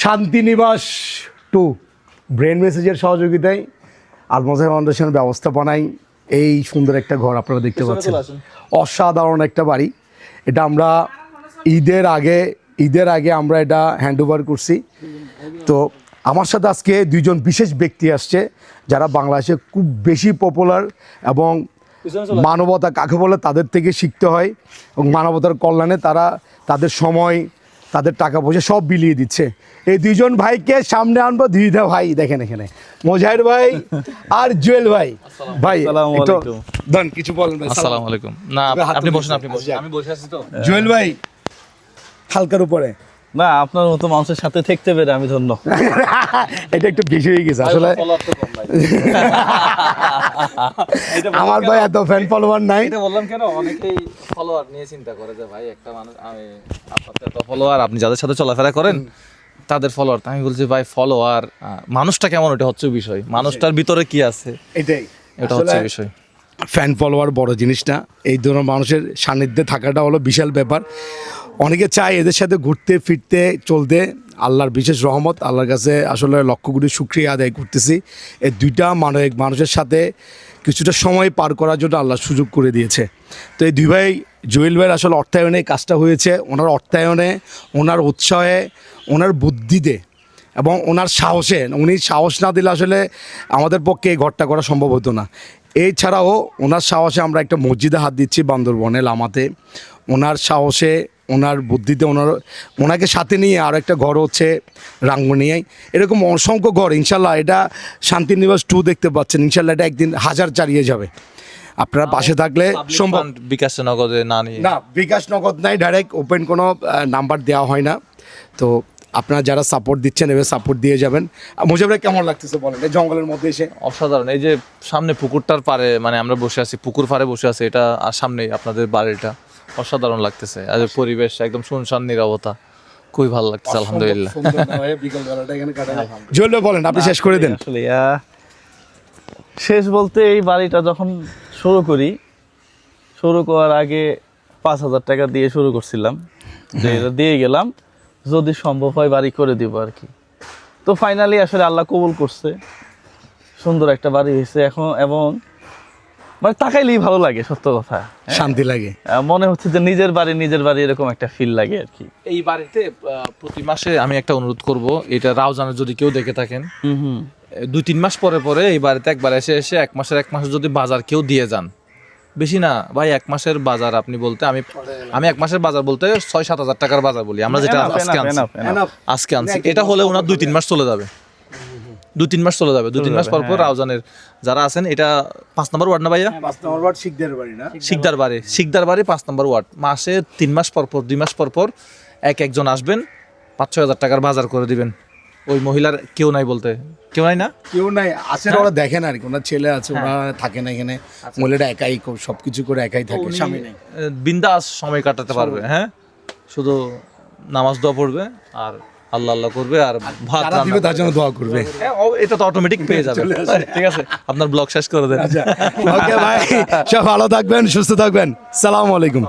Shantinibas 2 brain মেসেজের সহযোগিতায় আলমোজা ফাউন্ডেশনের ব্যবস্থাপনায় এই সুন্দর একটা ঘর আপনারা দেখতে পাচ্ছেন। অসাধারণ একটা বাড়ি। এটা আমরা ঈদের আগে আমরা এটা হ্যান্ডওভার করছি। তো আমার সাথে আজকে দুইজন বিশেষ ব্যক্তি আসছে যারা বাংলাদেশে খুব বেশি পপুলার এবং মানবতা কাকে বলে তাদের থেকে শিখতে হয় এবং মানবতার কল্যাণে তারা তাদের সময় তাদের টাকা পয়সা সব বিলিয়ে দিচ্ছে। এই দুইজন ভাইকে সামনে আনবো। দুইটা ভাই দেখেন এখানে, মোজাহির ভাই আর জুয়েল ভাই। ভাই একটু দেন কিছু বলেন ভাই। আসসালামু আলাইকুম। না আপনি বসেন, আমি বসে আছি তো। জুয়েল ভাই হালকার উপরে না, আপনার মতো মানুষের সাথে থাকতে পেরে আমি ধন্য। এটা একটু বেশি হয়ে গেছে আসলে। আমার ভাই এত ফ্যান ফলোয়ার নাই। এটা বললাম কেন, অনেকেই ফলোয়ার নিয়ে চিন্তা করে যে ভাই একটা মানুষ, আমি আপনার এত ফলোয়ার, আপনি যাদের সাথে চলাফেরা করেন তাদের ফলোয়ার। আমি বলছি ভাই ফলোয়ার মানুষটা কেমন, ওটা হচ্ছে বিষয়, মানুষটার ভিতরে কি আছে এটা হচ্ছে বিষয়। ফ্যান ফলোয়ার বড় জিনিস না, এই ধরনের মানুষের সান্নিধ্যে থাকাটা হলো বিশাল ব্যাপার। অনেকে চায় এদের সাথে ঘুরতে ফিরতে চলতে। আল্লাহর বিশেষ রহমত, আল্লাহর কাছে আসলে লক্ষ কোটি শুকরিয়া আদায় করতেছি। এই দুইটা মানুষের সাথে কিছুটা সময় পার করার জন্য আল্লাহ সুযোগ করে দিয়েছে। তো এই দুই ভাই, জুয়েল ভাইয়ের আসলে অর্থায়নে কাজটা হয়েছে। ওনার অর্থায়নে, ওনার উৎসাহে, ওনার বুদ্ধিতে এবং ওনার সাহসে, উনি সাহস না দিলে আসলে আমাদের পক্ষে এই ঘরটা করা সম্ভব হতো না। এছাড়াও ওনার সাহসে আমরা একটা মসজিদে হাত দিচ্ছি বান্দরবনে লামাতে। ওনার সাহসে, ওনার বুদ্ধিতে, ওনাকে সাথে নিয়ে আরও একটা ঘর হচ্ছে রাঙ্গুনিয়ায়। এরকম অসংখ্য ঘর ইনশাল্লাহ। এটা শান্তিনিবাস 2 দেখতে পাচ্ছেন, ইনশাল্লাহ এটা একদিন 1000 চালিয়ে যাবে। আপনারা পাশে থাকলে সম্ভব। বিকাশ নগদে না বিকাশ নগদ নাই, ডাইরেক্ট ওপেন কোনো নাম্বার দেওয়া হয় না। তো আপনারা যারা সাপোর্ট দিচ্ছেন এবার সাপোর্ট দিয়ে যাবেন। মুজিবরা কেমন লাগতেছে বলেন এই জঙ্গলের মধ্যে এসে? অসাধারণ। এই যে সামনে পুকুরটার পারে, মানে আমরা বসে আছি পুকুর পাড়ে বসে আছি, এটা আর সামনেই আপনাদের বাড়িটা, অসাধারণ লাগতেছে। আর পরিবেশ একদম শুনশান নীরবতা, খুবই ভালো লাগতেছে আলহামদুলিল্লাহ। জুয়েল ভাই বলেন, আপনি শেষ করে দেন। আসলে শেষ বলতে এই বাড়িটা যখন শুরু করার আগে 5,000 টাকা দিয়ে শুরু করছিলাম, যে এটা দিয়ে গেলাম যদি সম্ভব হয় বাড়ি করে দিব আর কি। তো ফাইনালি আসলে আল্লাহ কবুল করছে, সুন্দর একটা বাড়ি হয়েছে এখন। এবং মানে তাকাইলেই ভালো লাগে, সত্য কথা, শান্তি লাগে, মনে হচ্ছে যে নিজের বাড়ি এরকম একটা ফিল লাগে আর কি। এই বাড়িতে প্রতি মাসে আমি একটা অনুরোধ করব, এটা রাউজানে যদি কেউ দেখে থাকেন, 2-3 মাস পরে পরে এই বাড়িতে একবার এসে 1 মাসের যদি বাজার কেউ দিয়ে যান, বেশি না ভাই, 1 মাসের বাজার আপনি বলতে আমি 1 মাসের বাজার বলতে 6-7 হাজার টাকার বাজার বলি আমরা, যেটা আজকে আনছি, এটা হলে ওনার 2-3 মাস চলে যাবে। 2-3 মাস চলে যাবে। 2-3 মাস পর পর রাউজানের যারা আছেন, এটা 5 নম্বর ওয়ার্ড না ভাইয়া? 5 নম্বর ওয়ার্ড শিকদার বাড়ি না? শিকদার বাড়ি 5 নম্বর ওয়ার্ড। মাসে 3 মাস পর পর, 2 মাস পর পর একজন আসবেন, 5-6 হাজার টাকার বাজার করে দিবেন। ওই মহিলার কেউ নাই বলতে, কেউ নাই না, কেউ নাই আছে, ওরা দেখেন আর কি, ওনার ছেলে আছে, ওরা থাকে না এখানে। মহিলাটা একাই সবকিছু করে একাই থাকে, স্বামী নেই, বিন্দাস সময় কাটাতে পারবে। হ্যাঁ, শুধু নামাজ দোয়া পড়বে আর আল্লাহ করবে আর ভাত রান্না তার জন্য দোয়া করবে। এটা তো অটোমেটিক পেয়ে যাবে। ঠিক আছে, আপনার ব্লগ শেষ করে দেন। ওকে ভাই, সব ভালো থাকবেন, সুস্থ থাকবেন। আসসালামু আলাইকুম।